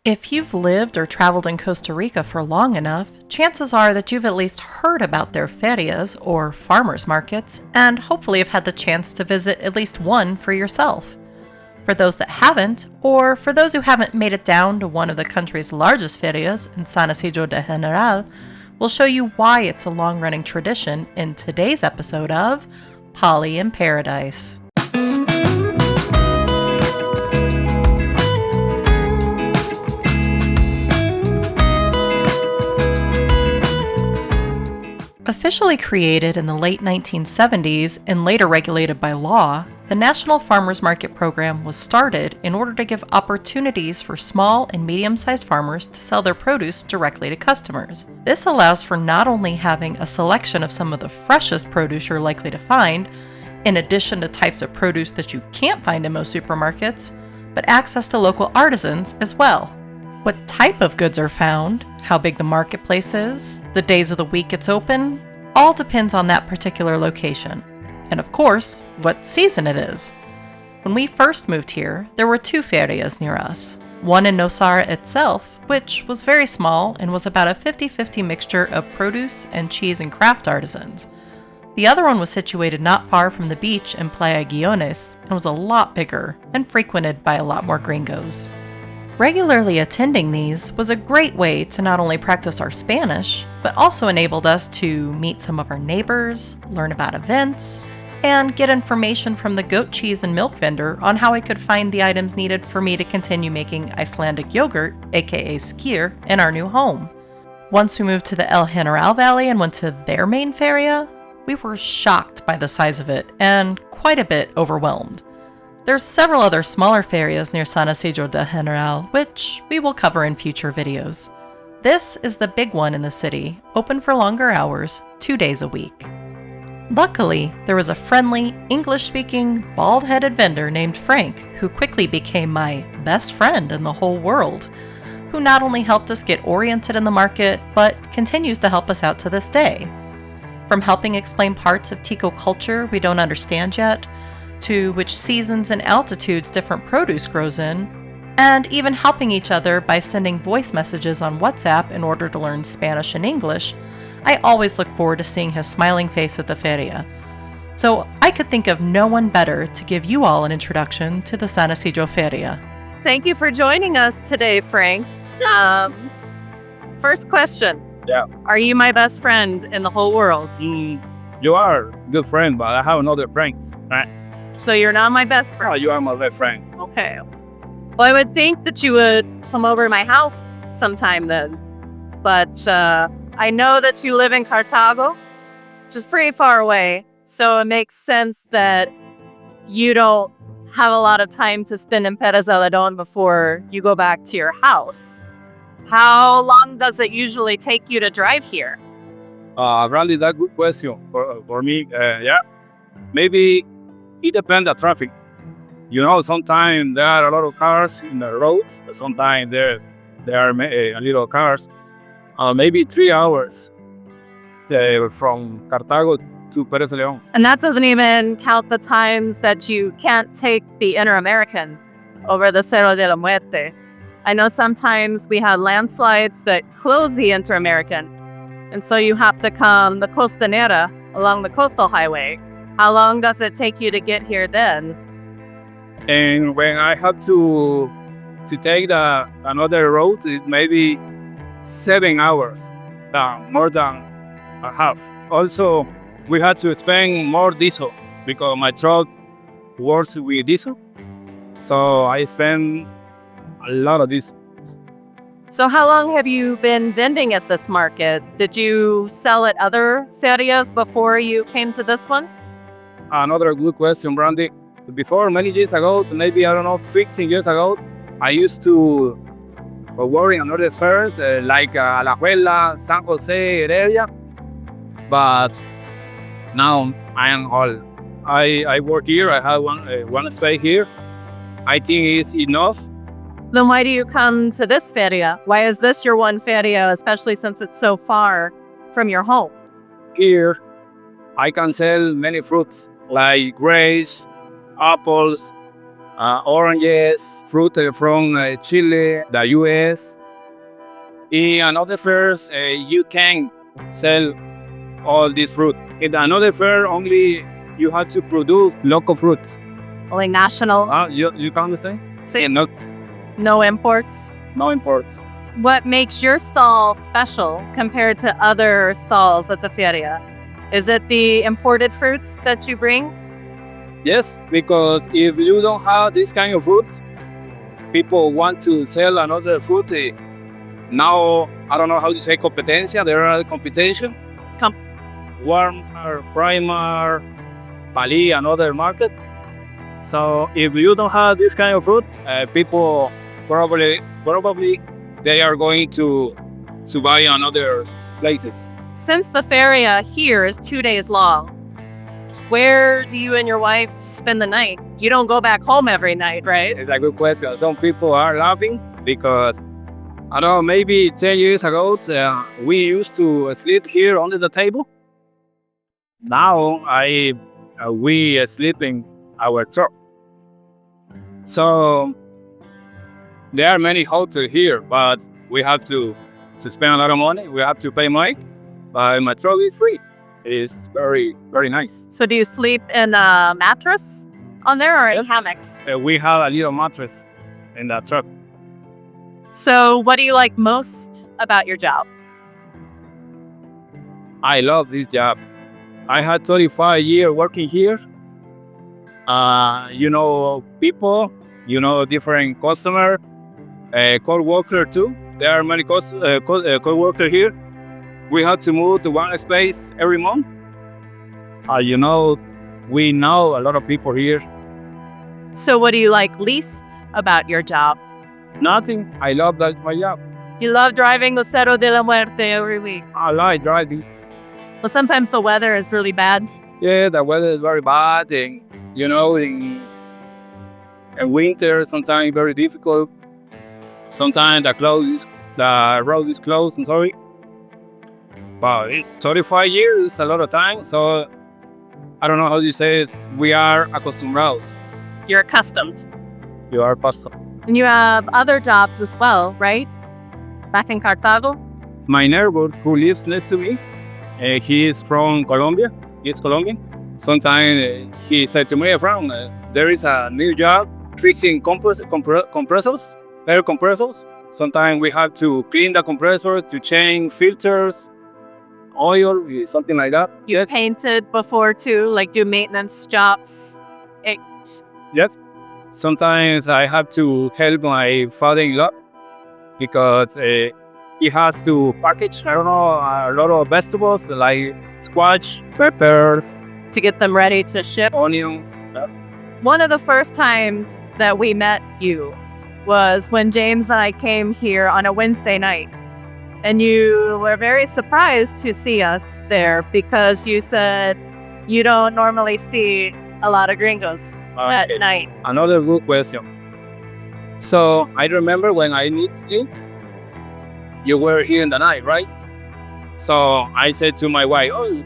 If you've lived or traveled in Costa Rica for long enough, chances are that you've at least heard about their ferias or farmers markets and hopefully have had the chance to visit at least one for yourself. For those that haven't, or for those who haven't made it down to one of the country's largest ferias in San Isidro del General, we'll show you why it's a long-running tradition in today's episode of Poly in Paradise. Officially created in the late 1970s and later regulated by law, the National Farmers Market Program was started in order to give opportunities for small and medium-sized farmers to sell their produce directly to customers. This allows for not only having a selection of some of the freshest produce you're likely to find, in addition to types of produce that you can't find in most supermarkets, but access to local artisans as well. What type of goods are found, how big the marketplace is, the days of the week it's open, all depends on that particular location. And of course, what season it is. When we first moved here, there were two ferias near us. One in Nosara itself, which was very small and was about a 50-50 mixture of produce and cheese and craft artisans. The other one was situated not far from the beach in Playa Guiones and was a lot bigger and frequented by a lot more gringos. Regularly attending these was a great way to not only practice our Spanish, but also enabled us to meet some of our neighbors, learn about events, and get information from the goat cheese and milk vendor on how I could find the items needed for me to continue making Icelandic yogurt, aka skyr, in our new home. Once we moved to the El General Valley and went to their main feria, we were shocked by the size of it and quite a bit overwhelmed. There's several other smaller ferias near San Isidro del General, which we will cover in future videos. This is the big one in the city, open for longer hours, 2 days a week. Luckily, there was a friendly, English-speaking, bald-headed vendor named Frank who quickly became my best friend in the whole world, who not only helped us get oriented in the market, but continues to help us out to this day. From helping explain parts of Tico culture we don't understand yet, to which seasons and altitudes different produce grows in, and even helping each other by sending voice messages on WhatsApp in order to learn Spanish and English, I always look forward to seeing his smiling face at the feria. So I could think of no one better to give you all an introduction to the San Isidro Feria. Thank you for joining us today, Frank. First question. Yeah. Are you my best friend in the whole world? You are a good friend, but I have another friends, right? So you're not my best friend? Oh, you are my best friend. Okay. Well, I would think that you would come over to my house sometime then. But I know that you live in Cartago, which is pretty far away. So it makes sense that you don't have a lot of time to spend in Perez Zeledon before you go back to your house. How long does it usually take you to drive here? Brandi, that's a good question for me. Yeah, maybe it depends on traffic. You know, sometimes there are a lot of cars in the roads. Sometimes there are a little cars. Maybe 3 hours from Cartago to Perez de Leon. And that doesn't even count the times that you can't take the Inter-American over the Cerro de la Muerte. I know sometimes we have landslides that close the Inter-American, and so you have to come the Costanera along the coastal highway. How long does it take you to get here then? And when I have to take another road, it may be 7 hours, more than a half. Also, we had to spend more diesel because my truck works with diesel. So I spend a lot of diesel. So how long have you been vending at this market? Did you sell at other ferias before you came to this one? Another good question, Brandi. Before, many years ago, maybe, 15 years ago, I used to work in another fairs like Alajuela, San Jose area. But now I am all. I work here. I have one space here. I think it's enough. Then why do you come to this feria? Why is this your one feria, especially since it's so far from your home? Here, I can sell many fruits like grapes, apples, oranges, fruit from Chile, the US. In another fairs, you can sell all this fruit. In another fair, only you have to produce local fruits. Only national, You can understand? See. No, no imports. no imports. What makes your stall special compared to other stalls at the feria? Is it the imported fruits that you bring? Yes, because if you don't have this kind of fruit, people want to sell another fruit. Now, I don't know how to say competencia. There are competition. Walmart, Primark, Pali, another market. So if you don't have this kind of fruit, people probably they are going to buy another places. Since the feria here is 2 days long, where do you and your wife spend the night? You don't go back home every night, right? It's a good question. Some people are laughing because I don't know, maybe 10 years ago, we used to sleep here under the table. Now we sleep in our truck. So there are many hotels here, but we have to spend a lot of money. We have to pay money, but my truck is free. It's very, very nice. So do you sleep in a mattress on there or in hammocks? We have a little mattress in the truck. So what do you like most about your job? I love this job. I had 35 years working here. You know people, you know different customer, co-worker too. There are many co-workers here. We have to move to one space every month. You know, we know a lot of people here. So what do you like least about your job? Nothing. I love that my job. You love driving the Cerro de la Muerte every week. I like driving. Well, sometimes the weather is really bad. Yeah, the weather is very bad, and you know, in winter sometimes very difficult. Sometimes the road is closed. I'm sorry, but 35 years is a lot of time. So I don't know how you say it. We are acostumbrados. You're accustomed. You are pastor. And you have other jobs as well, right? Back in Cartago? My neighbor who lives next to me, he is from Colombia. He's Colombian. Sometimes he said to me, "From there is a new job fixing compressors, air compressors. Sometimes we have to clean the compressor, to change filters, oil, something like that." You painted before too, like do maintenance jobs. Yes. Sometimes I have to help my father-in-law because he has to package, I don't know, a lot of vegetables like squash, peppers, to get them ready to ship. onions. One of the first times that we met you was when James and I came here on a Wednesday night. And you were very surprised to see us there because you said you don't normally see a lot of gringos at night. Another good question. So I remember when I met you, you were here in the night, right? So I said to my wife, "Oh,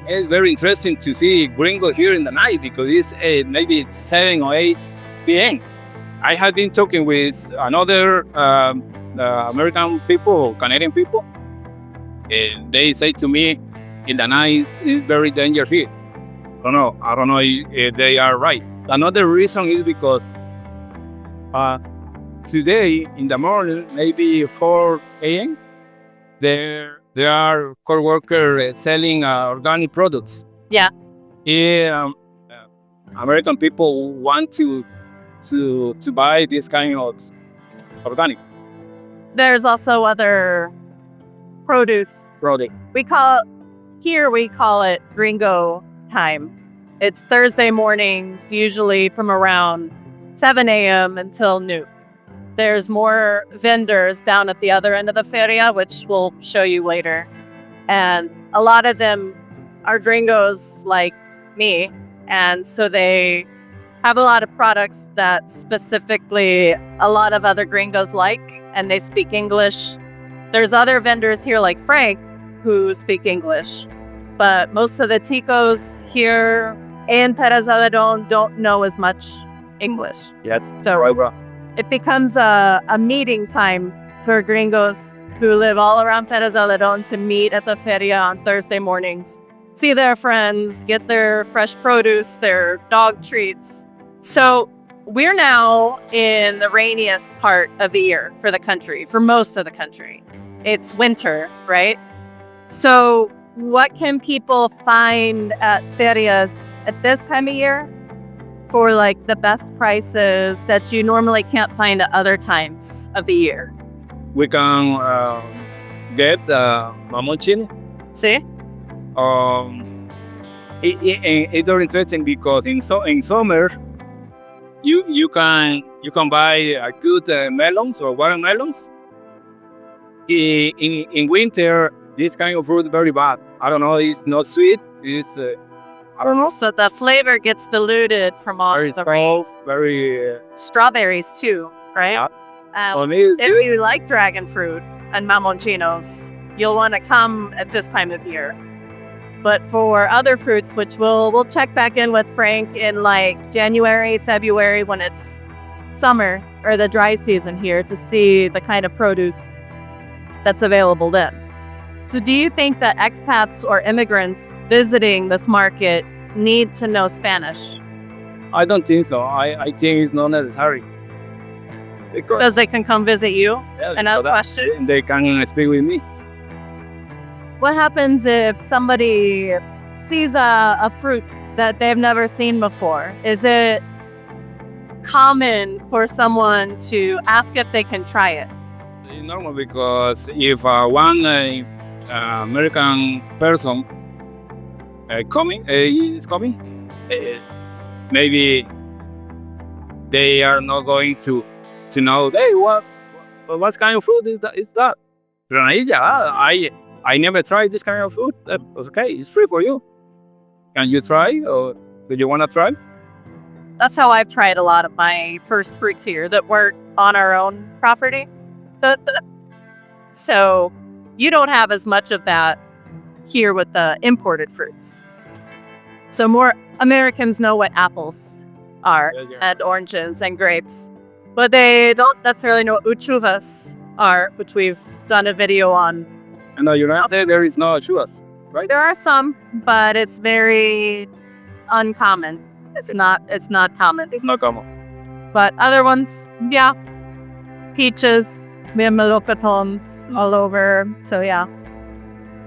it's very interesting to see gringo here in the night because it's maybe 7 or 8 p.m. I had been talking with another American people, Canadian people, and they say to me, in the night it's very dangerous here. I don't know if they are right. Another reason is because today in the morning, maybe 4 a.m., there are co-workers selling organic products. Yeah. American people want to buy this kind of organic There's also other produce. product. We call it gringo time. It's Thursday mornings, usually from around 7 a.m. until noon. There's more vendors down at the other end of the feria, which we'll show you later. And a lot of them are gringos like me. And so they have a lot of products that specifically a lot of other gringos like, and they speak English. There's other vendors here like Frank who speak English, but most of the ticos here in Perez Zeledon don't know as much English. Yes. So Right, bro. it becomes a meeting time for gringos who live all around Perez Zeledon to meet at the feria on Thursday mornings, see their friends, get their fresh produce, their dog treats. So we're now in the rainiest part of the year for the country, for most of the country. It's winter, right? So what can people find at ferias at this time of year for like the best prices that you normally can't find at other times of the year? We can get mamoncini. See? It's very interesting because in summer you can buy a good melons or watermelons. In winter, this kind of fruit very bad. I don't know. It's not sweet. It's I don't know. So the flavor gets diluted from all Very the rain. soft, very. Strawberries too, right? Yeah. Um, For me, if you like dragon fruit and mamonchinos, you'll want to come at this time of year. But for other fruits, which we'll check back in with Frank in like January, February, when it's summer or the dry season here, to see the kind of produce that's available then. So do you think that expats or immigrants visiting this market need to know Spanish? I don't think so. I think it's not necessary. Because they can come visit you? Another question? They can speak with me. What happens if somebody sees a fruit that they've never seen before? Is it common for someone to ask if they can try it? It's normal because if one American person is coming, maybe they are not going to know. Hey, what kind of fruit is that? Granadilla. I never tried this kind of food. That was okay. It's free for you. Can you try, or do you want to try? That's how I've tried a lot of my first fruits here that weren't on our own property. So you don't have as much of that here with the imported fruits. So more Americans know what apples are and oranges and grapes, but they don't necessarily know what uchuvas are, which we've done a video on. And the United States, there is no churros, right? There are some, but it's very uncommon. It's not common. It's not common. But other ones, yeah. Peaches, we have melocotons all over. So yeah.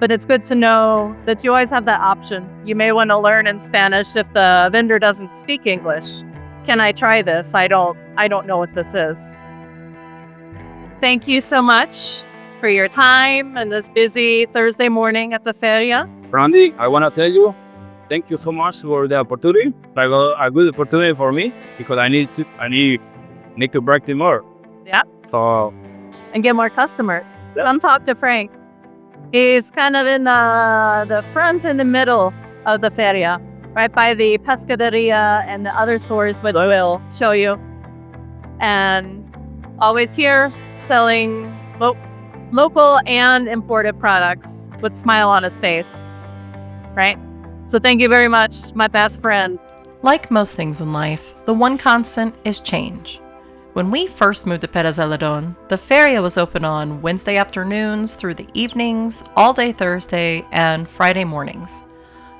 But it's good to know that you always have that option. You may want to learn in Spanish if the vendor doesn't speak English. Can I try this? I don't know what this is. Thank you so much for your time and this busy Thursday morning at the feria. Brandi, I want to tell you, thank you so much for the opportunity. Like a good opportunity for me because I need to practice more. Yeah. So. And get more customers. Come talk to Frank. He's kind of in the front and the middle of the feria, right by the pescaderia and the other stores, which I will show you. And always here selling local and imported products with a smile on his face, right? So thank you very much, my best friend. Like most things in life, the one constant is change. When we first moved to Perez Zeledon, the feria was open on Wednesday afternoons through the evenings, all day Thursday, and Friday mornings.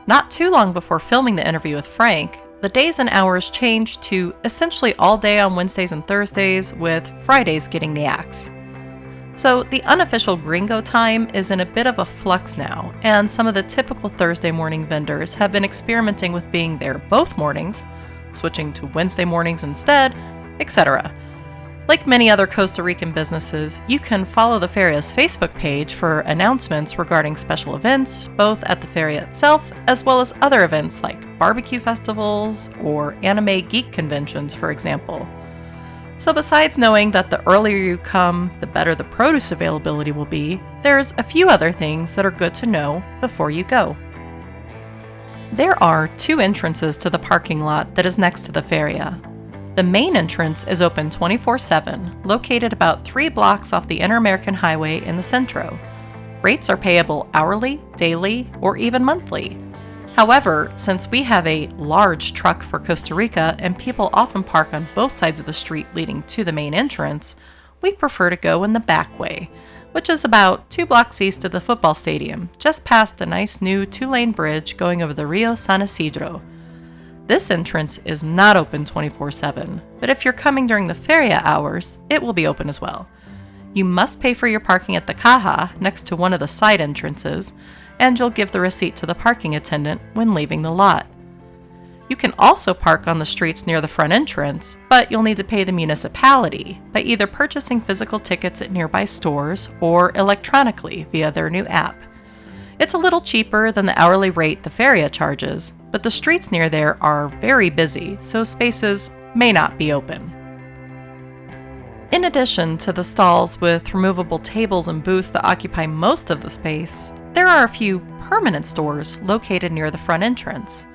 Not too long before filming the interview with Frank, the days and hours changed to essentially all day on Wednesdays and Thursdays, with Fridays getting the axe. So the unofficial gringo time is in a bit of a flux now, and some of the typical Thursday morning vendors have been experimenting with being there both mornings, switching to Wednesday mornings instead, etc. Like many other Costa Rican businesses, you can follow the feria's Facebook page for announcements regarding special events, both at the feria itself as well as other events like barbecue festivals or anime geek conventions, for example. So besides knowing that the earlier you come, the better the produce availability will be, there's a few other things that are good to know before you go. There are 2 entrances to the parking lot that is next to the feria. The main entrance is open 24/7, located about 3 blocks off the Inter-American Highway in the Centro. Rates are payable hourly, daily, or even monthly. However, since we have a large truck for Costa Rica and people often park on both sides of the street leading to the main entrance, we prefer to go in the back way, which is about 2 blocks east of the football stadium, just past the nice new 2-lane bridge going over the Rio San Isidro. This entrance is not open 24/7, but if you're coming during the feria hours, it will be open as well. You must pay for your parking at the caja next to one of the side entrances, and you'll give the receipt to the parking attendant when leaving the lot. You can also park on the streets near the front entrance, but you'll need to pay the municipality by either purchasing physical tickets at nearby stores or electronically via their new app. It's a little cheaper than the hourly rate the feria charges, but the streets near there are very busy, so spaces may not be open. In addition to the stalls with removable tables and booths that occupy most of the space, there are a few permanent stores located near the front entrance.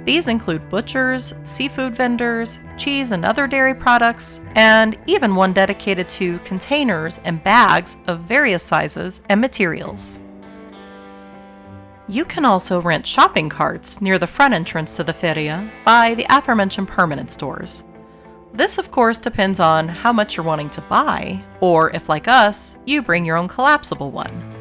These include butchers, seafood vendors, cheese and other dairy products, and even one dedicated to containers and bags of various sizes and materials. You can also rent shopping carts near the front entrance to the feria by the aforementioned permanent stores. This, of course, depends on how much you're wanting to buy, or if, like us, you bring your own collapsible one.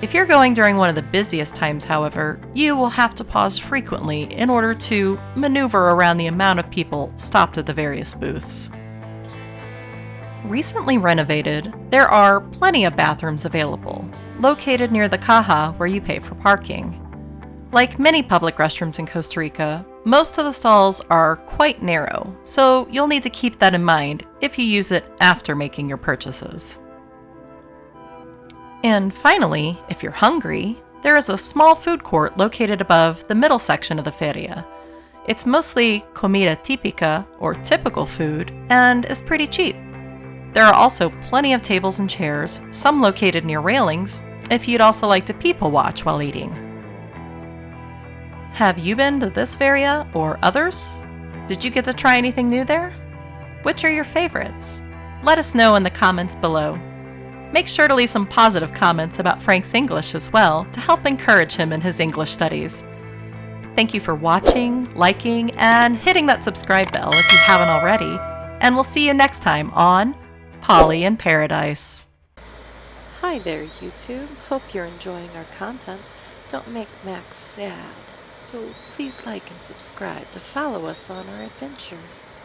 If you're going during one of the busiest times, however, you will have to pause frequently in order to maneuver around the amount of people stopped at the various booths. Recently renovated, there are plenty of bathrooms available, located near the caja where you pay for parking. Like many public restrooms in Costa Rica, most of the stalls are quite narrow, so you'll need to keep that in mind if you use it after making your purchases. And finally, if you're hungry, there is a small food court located above the middle section of the feria. It's mostly comida típica, or typical food, and is pretty cheap. There are also plenty of tables and chairs, some located near railings, if you'd also like to people watch while eating. Have you been to this feria or others? Did you get to try anything new there? Which are your favorites? Let us know in the comments below. Make sure to leave some positive comments about Frank's English as well to help encourage him in his English studies. Thank you for watching, liking, and hitting that subscribe bell if you haven't already, and we'll see you next time on Polly in Paradise. Hi there, YouTube. Hope you're enjoying our content. Don't make Max sad, so please like and subscribe to follow us on our adventures.